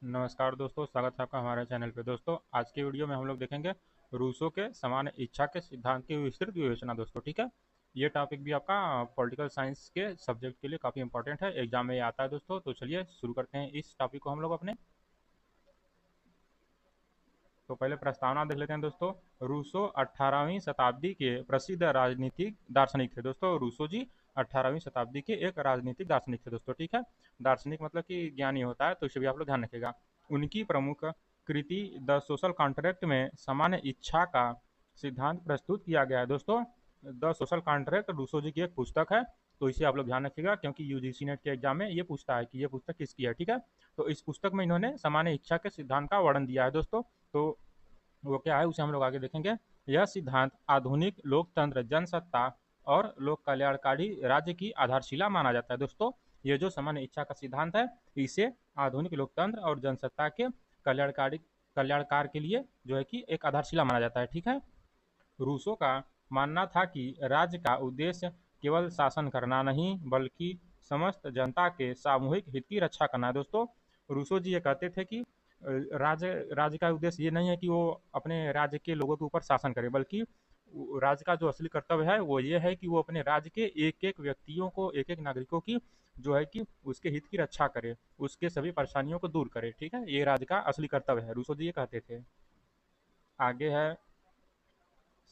नमस्कार दोस्तों, स्वागत है आपका हमारे चैनल पे। दोस्तों, आज की वीडियो में हम लोग देखेंगे रूसो के समान इच्छा के सिद्धांत की विस्तृत विवेचना। दोस्तों, ठीक है। ये टॉपिक भी आपका पॉलिटिकल साइंस के सब्जेक्ट के लिए काफ़ी इंपॉर्टेंट है, एग्जाम में ये आता है। दोस्तों, तो चलिए शुरू करते हैं इस टॉपिक को हम लोग अपने। तो पहले प्रस्तावना देख लेते हैं दोस्तों। रूसो 18वीं शताब्दी के प्रसिद्ध राजनीतिक दार्शनिक थे। दोस्तों, रूसो जी 18वीं शताब्दी के एक राजनीतिक दार्शनिक थे। दोस्तों, ठीक है। दार्शनिक मतलब कि ज्ञानी होता है, तो इसे भी आप लोग ध्यान रखिएगा। उनकी प्रमुख कृति द सोशल कॉन्ट्रैक्ट में सामान्य इच्छा का सिद्धांत प्रस्तुत किया गया है। दोस्तों, द सोशल कॉन्ट्रैक्ट रूसो जी की एक पुस्तक है, तो इसे आप लोग ध्यान रखिएगा, क्योंकि यूजीसी नेट के एग्जाम में ये पूछता है कि ये पुस्तक किसकी है, ठीक है। तो इस पुस्तक में इन्होंने सामान्य इच्छा के सिद्धांत का वर्णन दिया है। दोस्तों, तो वो क्या है उसे हम लोग आगे देखेंगे। यह सिद्धांत आधुनिक लोकतंत्र, जनसत्ता और लोक कल्याणकारी राज्य की आधारशिला माना जाता है। दोस्तों, ये जो सामान्य इच्छा का सिद्धांत है, इसे आधुनिक लोकतंत्र और जनसत्ता के कल्याणकारी कल्याणकार के लिए जो है कि एक आधारशिला माना जाता है, ठीक है। रूसो का मानना था कि राज्य का उद्देश्य केवल शासन करना नहीं, बल्कि समस्त जनता के सामूहिक हित की रक्षा करना है। दोस्तों, रूसो जी ये कहते थे कि राज्य राज्य का उद्देश्य ये नहीं है कि वो अपने राज्य के लोगों के ऊपर शासन करे, बल्कि राज्य का जो असली कर्तव्य है वो ये है कि वो अपने राज्य के एक एक व्यक्तियों को, एक एक नागरिकों की जो है कि उसके हित की रक्षा करे, उसके सभी परेशानियों को दूर करे, ठीक है। ये राज्य का असली कर्तव्य है, रूसो जी ये कहते थे। आगे है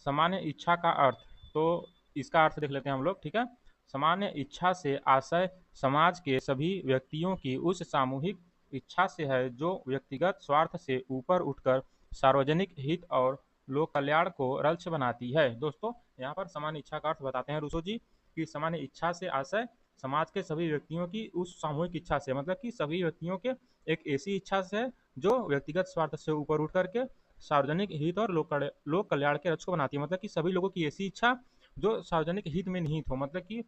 सामान्य इच्छा का अर्थ। तो इसका अर्थ देख लेते हैं हम लोग, ठीक है। सामान्य इच्छा से आशय समाज के सभी व्यक्तियों की उस सामूहिक इच्छा से है जो व्यक्तिगत स्वार्थ से ऊपर उठकर सार्वजनिक हित और लोक कल्याण को लक्ष्य बनाती है। दोस्तों, यहाँ पर सामान्य इच्छा का अर्थ बताते हैं रूसो जी कि सामान्य इच्छा से आशय समाज के सभी व्यक्तियों की उस सामूहिक इच्छा से, मतलब कि सभी व्यक्तियों के एक ऐसी इच्छा से है जो व्यक्तिगत स्वार्थ से ऊपर उठ करके सार्वजनिक हित और लोक कल्याण के लक्ष्य को बनाती है। मतलब कि सभी लोगों की ऐसी इच्छा जो सार्वजनिक हित में निहित हो, मतलब कि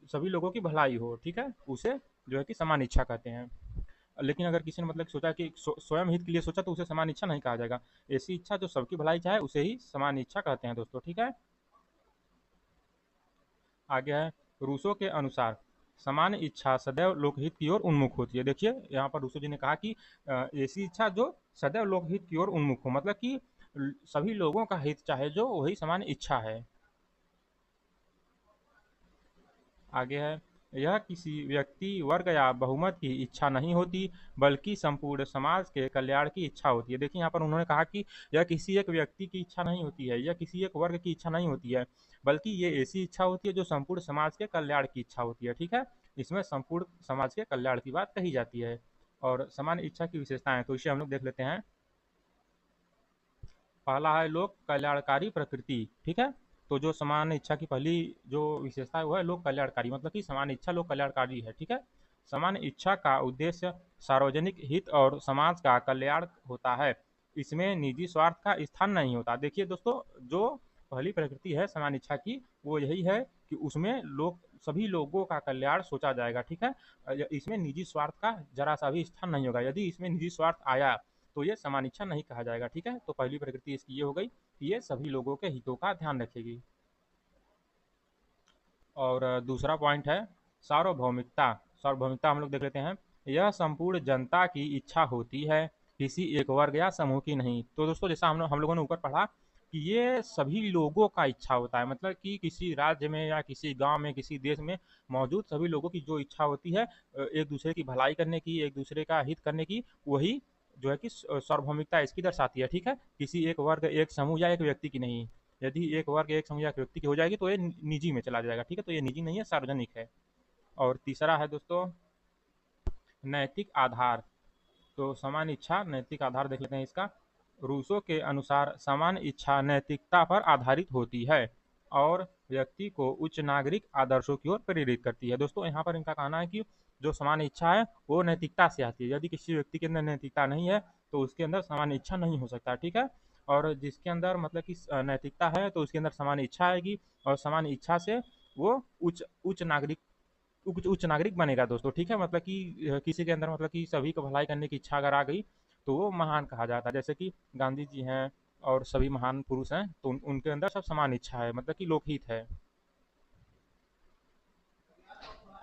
सभी लोगों की भलाई हो, ठीक है, उसे जो है कि समान इच्छा कहते हैं। लेकिन अगर किसी ने मतलब सोचा कि स्वयं हित के लिए सोचा, तो उसे समान इच्छा नहीं कहा जाएगा। ऐसी इच्छा जो सबकी भलाई चाहे उसे ही समान इच्छा कहते हैं। दोस्तों, ठीक है। आगे है रूसो के अनुसार सामान्य इच्छा सदैव लोकहित की ओर उन्मुख होती है। देखिए, यहाँ पर रूसो जी ने कहा कि ऐसी इच्छा जो सदैव लोकहित की ओर उन्मुख हो, मतलब कि सभी लोगों का हित चाहे जो, वही सामान्य इच्छा है। आगे है यह किसी व्यक्ति वर्ग या बहुमत की इच्छा नहीं होती, बल्कि संपूर्ण समाज के कल्याण की इच्छा होती है। देखिए, यहाँ पर उन्होंने कहा कि यह किसी एक व्यक्ति की इच्छा नहीं होती है, यह किसी एक वर्ग की इच्छा नहीं होती है, बल्कि ये ऐसी इच्छा होती है जो संपूर्ण समाज के कल्याण की इच्छा होती है, ठीक है। इसमें संपूर्ण समाज के कल्याण की बात कही जाती है। और समान इच्छा की विशेषताएं, तो इसे हम लोग देख लेते हैं। पहला है लोक कल्याणकारी प्रकृति, ठीक है। तो जो समान इच्छा की पहली जो विशेषता है वो है लोक कल्याणकारी, मतलब कि समान इच्छा लोक कल्याणकारी है, ठीक है। समान इच्छा का उद्देश्य सार्वजनिक हित और समाज का कल्याण होता है, इसमें निजी स्वार्थ का स्थान नहीं होता। देखिए दोस्तों, जो पहली प्रकृति है समान इच्छा की, वो यही है कि उसमें लोग सभी लोगों का कल्याण सोचा जाएगा, ठीक है। इसमें निजी स्वार्थ का जरा सा भी स्थान नहीं होगा। यदि इसमें निजी स्वार्थ आया तो ये समान इच्छा नहीं कहा जाएगा, ठीक है। तो पहली प्रकृति इसकी ये हो गई कि ये सभी लोगों के हितों का ध्यान रखेगी। और दूसरा पॉइंट है सार्वभौमिकता। सार्वभौमिकता हम लोग देख लेते हैं। यह संपूर्ण जनता की इच्छा होती है, किसी एक वर्ग या समूह की नहीं। तो दोस्तों, जैसा हम लोगों ने ऊपर पढ़ा कि ये सभी लोगों का इच्छा होता है, मतलब कि किसी राज्य में या किसी गांव में, किसी देश में मौजूद सभी लोगों की जो इच्छा होती है एक दूसरे की भलाई करने की, एक दूसरे का हित करने की, वही जो है कि सार्वभौमिकता इसकी दर्शाती है, ठीक है। किसी एक वर्ग, एक समूह या एक व्यक्ति की नहीं। यदि एक वर्ग, एक समूह या एक व्यक्ति की हो जाएगी तो ये निजी में चला जाएगा, ठीक है। तो ये निजी नहीं है, सार्वजनिक है। और तीसरा है दोस्तों नैतिक आधार। तो समान इच्छा नैतिक आधार देख लेते हैं इसका। रूसो के अनुसार समान इच्छा नैतिकता पर आधारित होती है और व्यक्ति को उच्च नागरिक आदर्शों की ओर प्रेरित करती है। दोस्तों, यहाँ पर इनका कहना है कि जो समान इच्छा है वो नैतिकता से आती है। यदि किसी व्यक्ति के अंदर नैतिकता नहीं है तो उसके अंदर समान इच्छा नहीं हो सकता, ठीक है। और जिसके अंदर मतलब कि नैतिकता है तो उसके अंदर समान इच्छा आएगी, और समान इच्छा से वो उच्च उच्च नागरिक उच्च उच्च नागरिक बनेगा। दोस्तों, ठीक है। मतलब कि किसी के अंदर मतलब कि सभी को भलाई करने की इच्छा अगर आ गई तो वो महान कहा जाता है। जैसे कि गांधी जी हैं और सभी महान पुरुष हैं, तो उनके अंदर सब समान इच्छा है, मतलब कि लोकहित है।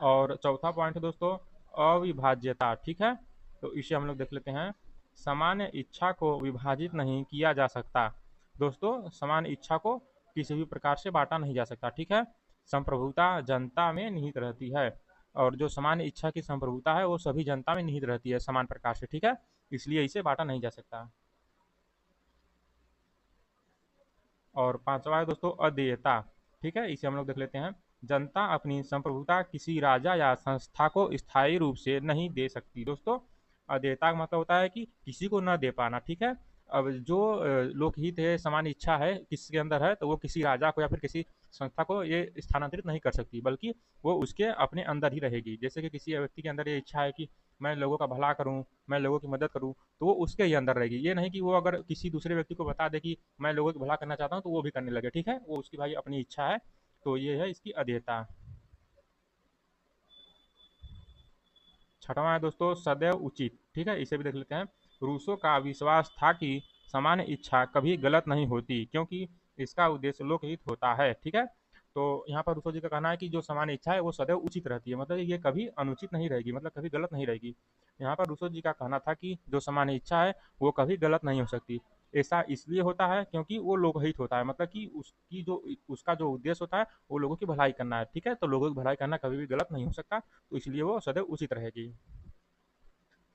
और चौथा पॉइंट है दोस्तों अविभाज्यता, ठीक है। तो इसे हम लोग देख लेते हैं। सामान्य इच्छा को विभाजित नहीं किया जा सकता। दोस्तों सामान्य इच्छा को किसी भी प्रकार से बांटा नहीं जा सकता, ठीक है। संप्रभुता जनता में निहित रहती है, और जो सामान्य इच्छा की संप्रभुता है वो सभी जनता में निहित रहती है समान प्रकार से, ठीक है। इसलिए इसे बांटा नहीं जा सकता। और पांचवा है दोस्तों अदेयता, ठीक है। इसे हम लोग देख लेते हैं। जनता अपनी संप्रभुता किसी राजा या संस्था को स्थायी रूप से नहीं दे सकती। दोस्तों अदेयता का मतलब होता है कि किसी को न दे पाना, ठीक है। अब जो लोकहित है, समान इच्छा है किसके अंदर है, तो वो किसी राजा को या फिर किसी संस्था को ये स्थानांतरित नहीं कर सकती, बल्कि वो उसके अपने अंदर ही रहेगी। जैसे कि किसी व्यक्ति के अंदर ये इच्छा है कि मैं लोगों का भला करूं, मैं लोगों की मदद करूं, तो वो उसके ही अंदर रहेगी। ये नहीं कि वो अगर किसी दूसरे व्यक्ति को बता दे कि मैं लोगों की भला करना चाहता हूँ तो वो भी करने लगे, ठीक है। वो उसकी भाई अपनी इच्छा है। तो ये है इसकी अधेयता। छठवां है दोस्तों सदैव उचित, ठीक है। इसे भी देख लेते हैं। रूसो का विश्वास था कि सामान्य इच्छा कभी गलत नहीं होती, क्योंकि इसका उद्देश्य लोकहित होता है, ठीक है। तो यहाँ पर रूसो जी का कहना है कि जो सामान्य इच्छा है वो सदैव उचित रहती है, मतलब ये कभी अनुचित नहीं रहेगी, मतलब कभी गलत नहीं रहेगी। यहाँ पर रूसो जी का कहना था कि जो सामान्य इच्छा है वो कभी गलत नहीं हो सकती। ऐसा इसलिए होता है क्योंकि वो लोकहित होता है, मतलब कि उसकी जो उसका जो उद्देश्य होता है वो लोगों की भलाई करना है, ठीक है। तो लोगों की भलाई करना कभी भी गलत नहीं हो सकता, तो इसलिए वो सदैव उचित रहेगी।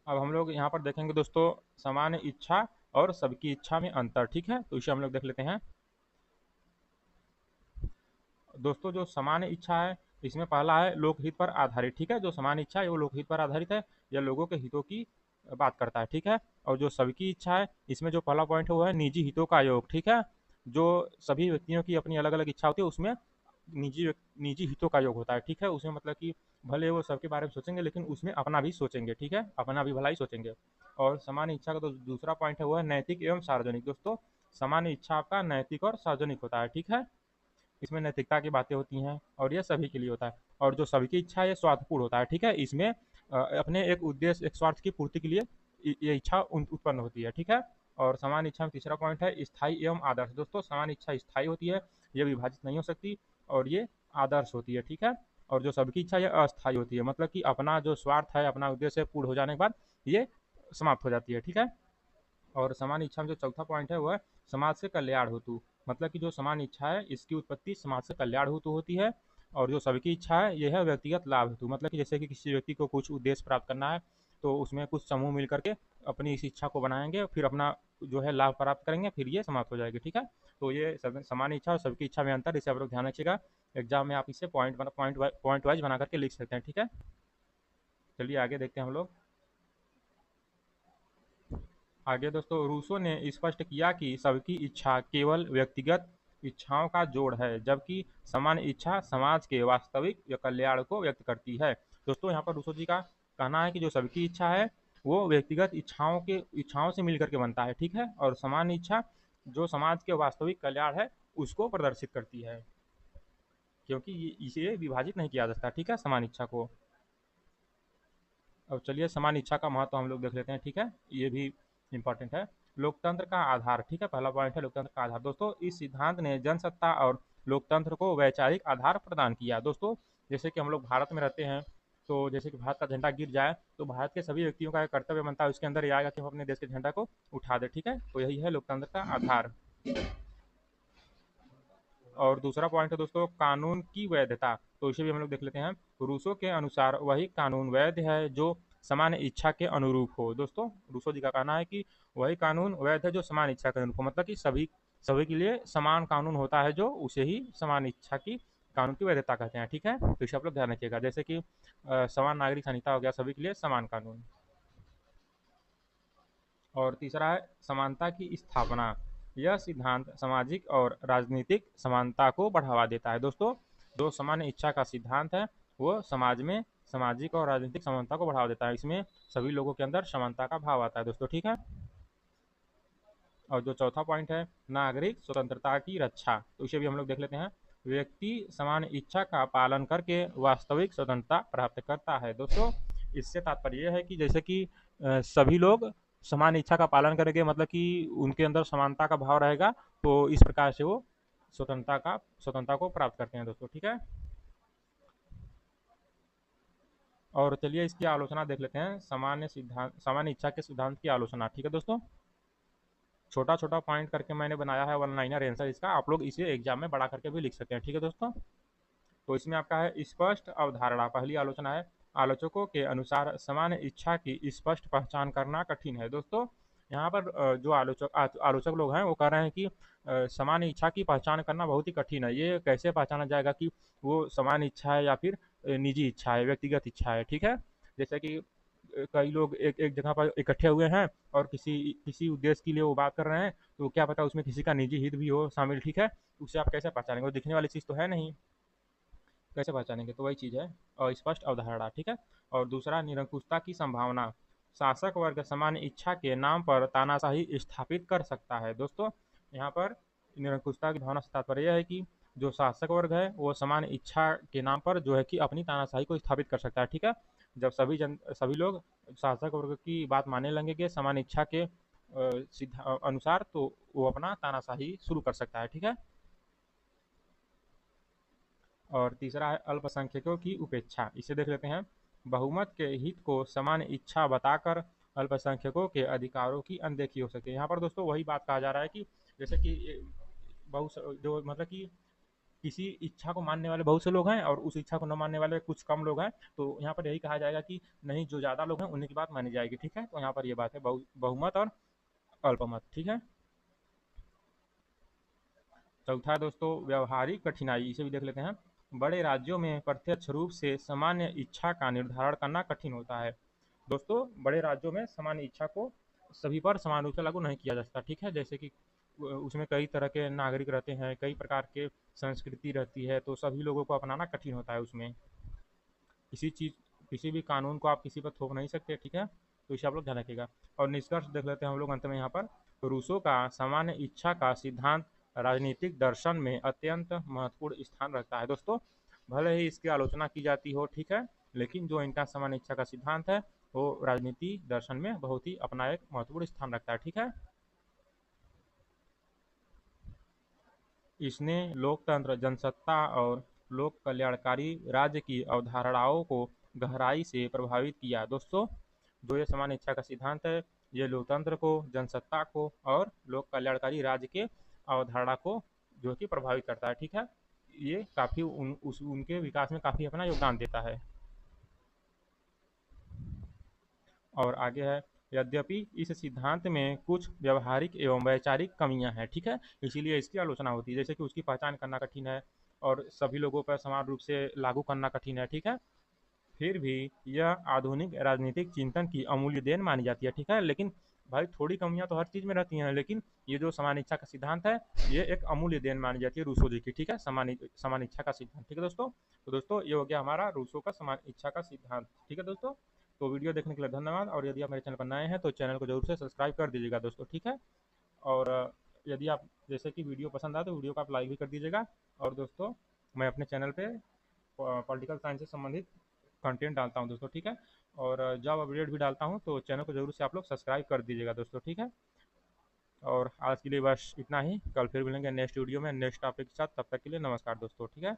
अब हम लोग यहाँ पर देखेंगे दोस्तों सामान्य इच्छा और सबकी इच्छा में अंतर, ठीक है। तो इसे हम लोग देख लेते हैं। दोस्तों जो सामान्य इच्छा है इसमें पहला है लोकहित पर आधारित, ठीक है। जो सामान्य इच्छा है वो लोकहित पर आधारित है, यह लोगों के हितों की बात करता है, ठीक है। और जो सबकी इच्छा है इसमें जो पहला पॉइंट है वो है निजी हितों का योग, ठीक है। जो सभी व्यक्तियों की अपनी अलग अलग इच्छा होती है उसमें निजी हितों का योग होता है, ठीक है। उसमें मतलब कि भले वो सबके बारे में सोचेंगे लेकिन उसमें अपना भी सोचेंगे, ठीक है, अपना भी भलाई सोचेंगे। और सामान्य इच्छा का तो दूसरा पॉइंट है वो है नैतिक एवं सार्वजनिक। दोस्तों सामान्य इच्छा आपका नैतिक और सार्वजनिक होता है, ठीक है। इसमें नैतिकता की बातें होती हैं और ये सभी के लिए होता है। और जो सबकी इच्छा है ये स्वार्थपूर्ण होता है, ठीक है। इसमें अपने एक उद्देश्य एक स्वार्थ की पूर्ति के लिए ये इच्छा उत्पन्न होती है, ठीक है। और समान इच्छा में तीसरा पॉइंट है स्थायी एवं आदर्श। दोस्तों समान इच्छा स्थायी होती है, ये विभाजित नहीं हो सकती, और ये आदर्श होती है, ठीक है। और जो सबकी इच्छा ये अस्थायी होती है, मतलब कि अपना जो स्वार्थ है अपना उद्देश्य पूर्ण हो जाने के बाद ये समाप्त हो जाती है, ठीक है। और समान इच्छा में जो चौथा पॉइंट है वह समाज से कल्याण हेतु, मतलब कि जो समान इच्छा है इसकी उत्पत्ति समाज से कल्याण हेतु होती है। और जो सबकी इच्छा है यह है व्यक्तिगत लाभ हेतु, मतलब कि जैसे कि किसी व्यक्ति को कुछ उद्देश्य प्राप्त करना है तो उसमें कुछ समूह मिल करके अपनी इस इच्छा को बनाएंगे, फिर अपना जो है लाभ प्राप्त करेंगे, फिर ये समाप्त हो जाएगी, ठीक है। तो ये समान इच्छा और सबकी इच्छा में अंतर, इसे आप लोग ध्यान रखिएगा। एग्जाम में आप इसे पॉइंट वाइज बना करके लिख सकते हैं, ठीक है। चलिए आगे देखते हैं हम लोग। आगे दोस्तों रूसो ने स्पष्ट किया कि सबकी इच्छा केवल व्यक्तिगत इच्छाओं का जोड़ है, जबकि समान इच्छा समाज के वास्तविक कल्याण को व्यक्त करती है। दोस्तों यहाँ पर रूसो जी का कहना है कि जो सबकी इच्छा है वो व्यक्तिगत इच्छाओं से मिलकर के बनता है, ठीक है। और समान इच्छा जो समाज के वास्तविक कल्याण है उसको प्रदर्शित करती है, क्योंकि इसे विभाजित नहीं किया जा सकता, ठीक है, समान इच्छा को। अब चलिए समान इच्छा का महत्व हम लोग देख लेते हैं, ठीक है। ये भी इंपॉर्टेंट है। लोकतंत्र का आधार, ठीक है, पहला पॉइंट है लोकतंत्र का आधार। दोस्तों इस सिद्धांत ने जनसत्ता और लोकतंत्र को वैचारिक आधार प्रदान किया। दोस्तों जैसे कि हम लोग भारत में रहते हैं, तो जैसे कि भारत का झंडा गिर जाए तो भारत के सभी व्यक्तियों का कर्तव्य बनता है उसके अंदर ये आएगा कि हम अपने देश के झंडा को उठा दे, ठीक है। तो यही है लोकतंत्र का आधार। और दूसरा पॉइंट है दोस्तों कानून की वैधता, तो इसे भी हम लोग देख लेते हैं। रूसो के अनुसार वही कानून वैध है जो समान इच्छा के अनुरूप हो। दोस्तों रूसो जी का कहना है कि वही कानून वैध है जो समान इच्छा के अनुरूप हो, मतलब कि सभी सभी के लिए समान कानून होता है, जो उसे ही समान इच्छा की कानून की वैधता कहते हैं, ठीक है। तो इसे आप लोग ध्यान रखिएगा, जैसे कि समान नागरिक संहिता हो गया, सभी के लिए समान कानून। और तीसरा है समानता की स्थापना, यह सिद्धांत सामाजिक और राजनीतिक समानता को बढ़ावा देता है। दोस्तों जो सामान्य इच्छा का सिद्धांत है वो समाज में सामाजिक और राजनीतिक समानता को बढ़ावा देता है, इसमें सभी लोगों के अंदर समानता का भाव आता है दोस्तों, ठीक है। और जो चौथा पॉइंट है नागरिक स्वतंत्रता की रक्षा, तो इसे भी हम लोग देख लेते हैं। व्यक्ति समान इच्छा का पालन करके वास्तविक स्वतंत्रता प्राप्त करता है। दोस्तों इससे तात्पर्य यह है कि जैसे कि सभी लोग समान इच्छा का पालन करेंगे, मतलब कि उनके अंदर समानता का भाव रहेगा, तो इस प्रकार से वो स्वतंत्रता को प्राप्त करते हैं दोस्तों, ठीक है। और चलिए इसकी आलोचना देख लेते हैं। सामान्य इच्छा के सिद्धांत की आलोचना। ठीक है दोस्तों, छोटा छोटा पॉइंट करके मैंने बनाया है वन लाइनर आंसर इसका, आप लोग इसे एग्जाम में बड़ा करके भी लिख सकते हैं। ठीक है दोस्तों, तो इसमें आपका है स्पष्ट अवधारणा। पहली आलोचना है, आलोचकों के अनुसार सामान्य इच्छा की स्पष्ट पहचान करना कठिन है। दोस्तों यहाँ पर जो आलोचक लोग हैं वो कह रहे हैं कि सामान्य इच्छा की पहचान करना बहुत ही कठिन है। ये कैसे पहचाना जाएगा कि वो सामान्य इच्छा है या फिर निजी इच्छा है, व्यक्तिगत इच्छा है। ठीक है, जैसे कि कई लोग एक एक जगह पर इकट्ठे हुए हैं और किसी किसी उद्देश्य के लिए वो बात कर रहे हैं, तो क्या पता उसमें किसी का निजी हित भी हो शामिल। ठीक है, उसे आप कैसे पहचानेंगे, वो दिखने वाली चीज़ तो है नहीं, कैसे पहचानेंगे। तो वही चीज़ है अस्पष्ट अवधारणा। ठीक है, और दूसरा निरंकुशता की संभावना। शासक वर्ग सामान्य इच्छा के नाम पर तानाशाही स्थापित कर सकता है। दोस्तों यहाँ पर निरंकुशता की भावना से तात्पर्य यह है कि जो शासक वर्ग है वो सामान्य इच्छा के नाम पर जो है कि अपनी तानाशाही को स्थापित कर सकता है। ठीक है, जब सभी लोग शासक वर्ग की बात मानने लगेंगे सामान्य इच्छा के अनुसार, तो वो अपना तानाशाही शुरू कर सकता है। ठीक है, और तीसरा है अल्पसंख्यकों की उपेक्षा। इसे देख लेते हैं। बहुमत के हित को सामान्य इच्छा बताकर अल्पसंख्यकों के अधिकारों की अनदेखी हो सकती है। यहाँ पर दोस्तों वही बात कहा जा रहा है कि जैसे कि बहुत जो मतलब कि किसी इच्छा को मानने वाले बहुत से लोग हैं और उस इच्छा को न मानने वाले कुछ कम लोग हैं, तो यहाँ पर यही कहा जाएगा कि नहीं, जो ज़्यादा लोग हैं उन्हीं की बात मानी जाएगी। ठीक है, तो यहाँ पर ये बात है बहुमत और अल्पमत। ठीक है, चौथा है दोस्तों व्यवहारिक कठिनाई। इसे भी देख लेते हैं। बड़े राज्यों में प्रत्यक्ष रूप से सामान्य इच्छा का निर्धारण करना कठिन होता है। दोस्तों बड़े राज्यों में सामान्य इच्छा को सभी पर समान रूप से लागू नहीं किया जा सकता। ठीक है, जैसे कि उसमें कई तरह के नागरिक रहते हैं, कई प्रकार के संस्कृति रहती है, तो सभी लोगों को अपनाना कठिन होता है उसमें। किसी चीज़ किसी भी कानून को आप किसी पर थोप नहीं सकते। ठीक है, तो इसे आप लोग ध्यान रखिएगा। और निष्कर्ष देख लेते हैं हम लोग अंत में यहाँ पर। रूसो का सामान्य इच्छा का सिद्धांत राजनीतिक दर्शन में अत्यंत महत्वपूर्ण स्थान रखता है। दोस्तों भले ही इसकी आलोचना की जाती हो, ठीक है, लेकिन जो इनका सामान्य इच्छा का सिद्धांत है वो राजनीति दर्शन में बहुत ही अपना एक महत्वपूर्ण स्थान रखता है। ठीक है, इसने लोकतंत्र, जनसत्ता और लोक कल्याणकारी राज्य की अवधारणाओं को गहराई से प्रभावित किया। दोस्तों जो ये समान इच्छा का सिद्धांत है, ये लोकतंत्र को, जनसत्ता को और लोक कल्याणकारी राज्य के अवधारणा को जो कि प्रभावित करता है। ठीक है, ये काफ़ी उनके विकास में काफ़ी अपना योगदान देता है। और आगे है, यद्यपि इस सिद्धांत में कुछ व्यवहारिक एवं वैचारिक कमियां हैं। ठीक है, इसीलिए इसकी आलोचना होती है। जैसे कि उसकी पहचान करना कठिन है और सभी लोगों पर समान रूप से लागू करना कठिन है। ठीक है, फिर भी यह आधुनिक राजनीतिक चिंतन की अमूल्य देन मानी जाती है। ठीक है, लेकिन भाई थोड़ी कमियां तो हर चीज़ में रहती हैं, लेकिन ये जो समान इच्छा का सिद्धांत है ये एक अमूल्य देन मानी जाती है रूसो जी की। ठीक है, समान इच्छा का सिद्धांत। ठीक है दोस्तों, तो दोस्तों ये हो गया हमारा रूसो का समान इच्छा का सिद्धांत। ठीक है दोस्तों, तो वीडियो देखने के लिए धन्यवाद, और यदि आप मेरे चैनल पर नए हैं तो चैनल को जरूर से सब्सक्राइब कर दीजिएगा दोस्तों। ठीक है, और यदि आप जैसे कि वीडियो पसंद आए तो वीडियो को आप लाइक भी कर दीजिएगा। और दोस्तों मैं अपने चैनल पे पॉलिटिकल साइंस से संबंधित कंटेंट डालता हूँ दोस्तों। ठीक है, और जब अपडेट भी डालता हूँ तो चैनल को जरूर से आप लोग सब्सक्राइब कर दीजिएगा दोस्तों। ठीक है, और आज के लिए बस इतना ही। कल फिर मिलेंगे नेक्स्ट वीडियो में नेक्स्ट टॉपिक के साथ। तब तक के लिए नमस्कार दोस्तों। ठीक है।